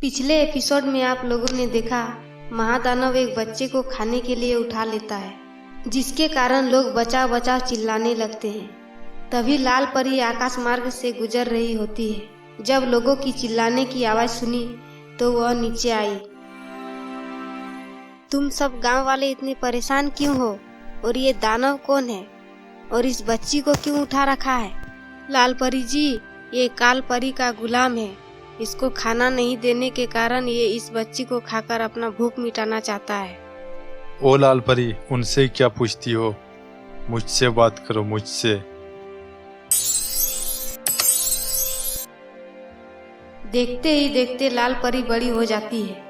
पिछले एपिसोड में आप लोगों ने देखा महादानव एक बच्चे को खाने के लिए उठा लेता है, जिसके कारण लोग बचाओ बचाओ चिल्लाने लगते हैं। तभी लाल परी आकाश मार्ग से गुजर रही होती है। जब लोगों की चिल्लाने की आवाज सुनी तो वह नीचे आई। तुम सब गांव वाले इतने परेशान क्यों हो? और ये दानव कौन है? और इस बच्ची को क्यों उठा रखा है? लाल परी जी, ये काल परी का गुलाम है। इसको खाना नहीं देने के कारण ये इस बच्ची को खाकर अपना भूख मिटाना चाहता है। ओ लाल परी, उनसे क्या पूछती हो? मुझसे बात करो, मुझसे। देखते ही देखते लाल परी बड़ी हो जाती है।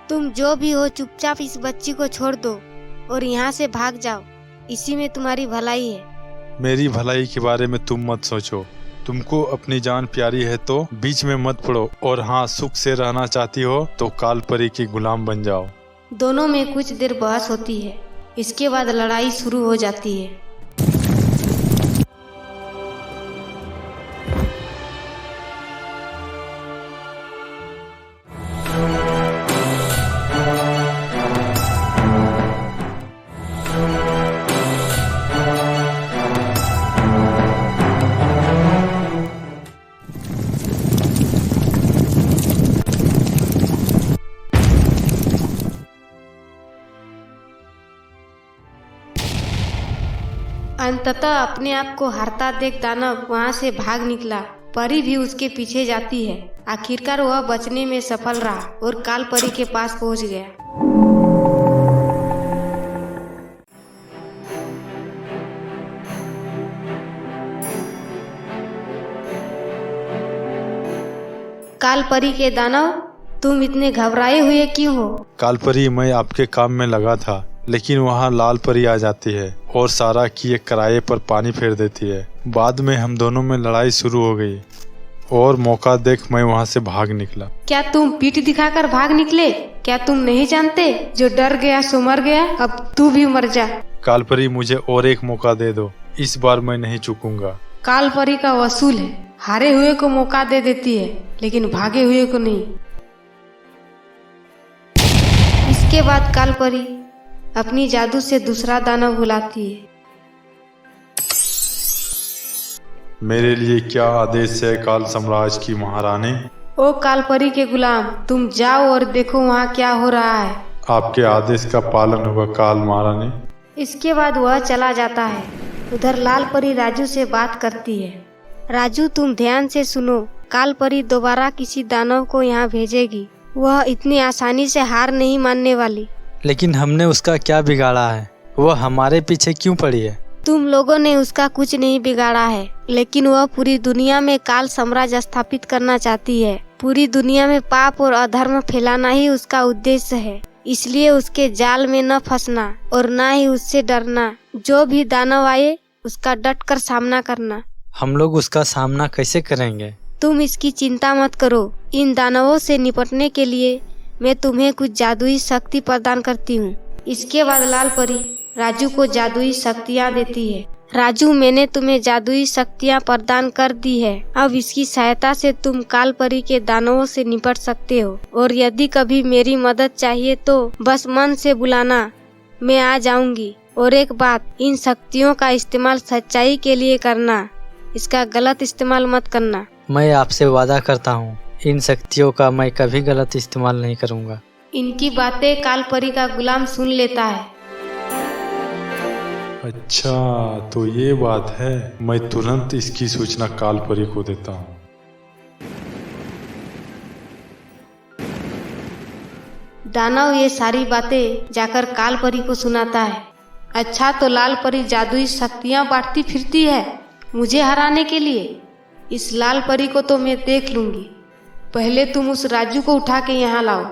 तुम जो भी हो चुपचाप इस बच्ची को छोड़ दो और यहाँ से भाग जाओ। इसी में तुम्हारी भलाई है। मेरी भलाई के बारे में तुम मत सोचो। तुमको अपनी जान प्यारी है तो बीच में मत पड़ो, और हाँ, सुख से रहना चाहती हो तो काल परी की गुलाम बन जाओ। दोनों में कुछ देर बहस होती है। इसके बाद लड़ाई शुरू हो जाती है। अंततः अपने आप को हारता देख दानव वहां से भाग निकला। परी भी उसके पीछे जाती है। आखिरकार वह बचने में सफल रहा और काल परी के पास पहुंच गया। काल परी के दानव, तुम इतने घबराए हुए क्यों हो? काल परी, मैं आपके काम में लगा था, लेकिन वहाँ लाल परी आ जाती है और सारा किए कराए पर पानी फेर देती है। बाद में हम दोनों में लड़ाई शुरू हो गई और मौका देख मैं वहाँ से भाग निकला। क्या तुम पीठ दिखाकर भाग निकले? क्या तुम नहीं जानते जो डर गया सो मर गया? अब तू भी मर जा। काल परी, मुझे और एक मौका दे दो। इस बार मैं नहीं चूकूंगा। काल परी का वसूल है। हारे हुए को मौका दे देती है, लेकिन भागे हुए को नहीं। इसके बाद काल परी अपनी जादू से दूसरा दानव बुलाती है। मेरे लिए क्या आदेश है काल साम्राज्य की महारानी? ओ काल परी के गुलाम, तुम जाओ और देखो वहाँ क्या हो रहा है। आपके आदेश का पालन होगा काल महारानी। इसके बाद वह चला जाता है। उधर लाल परी राजू से बात करती है। राजू, तुम ध्यान से सुनो। काल परी दोबारा किसी दानव को यहाँ भेजेगी। वह इतनी आसानी से हार नहीं मानने वाली। लेकिन हमने उसका क्या बिगाड़ा है? वह हमारे पीछे क्यों पड़ी है? तुम लोगों ने उसका कुछ नहीं बिगाड़ा है, लेकिन वह पूरी दुनिया में काल साम्राज्य स्थापित करना चाहती है। पूरी दुनिया में पाप और अधर्म फैलाना ही उसका उद्देश्य है। इसलिए उसके जाल में न फंसना और न ही उससे डरना। जो भी दानव आए उसका डटकर सामना करना। हम लोग उसका सामना कैसे करेंगे? तुम इसकी चिंता मत करो। इन दानवों से निपटने के लिए मैं तुम्हें कुछ जादुई शक्ति प्रदान करती हूँ। इसके बाद लाल परी राजू को जादुई शक्तियाँ देती है। राजू, मैंने तुम्हें जादुई शक्तियाँ प्रदान कर दी है। अब इसकी सहायता से तुम काल परी के दानवों से निपट सकते हो। और यदि कभी मेरी मदद चाहिए तो बस मन से बुलाना, मैं आ जाऊंगी। और एक बात, इन शक्तियों का इस्तेमाल सच्चाई के लिए करना। इसका गलत इस्तेमाल मत करना। मैं आपसे वादा करता हूँ, इन शक्तियों का मैं कभी गलत इस्तेमाल नहीं करूँगा। इनकी बातें काल परी का गुलाम सुन लेता है। अच्छा, तो ये बात है। मैं तुरंत इसकी सूचना काल परी को देता हूँ। दानव ये सारी बातें जाकर काल परी को सुनाता है। अच्छा, तो लाल परी जादुई शक्तियाँ बांटती फिरती है मुझे हराने के लिए। इस लाल परी को तो मैं देख लूंगी। पहले तुम उस राजू को उठा के यहाँ लाओ।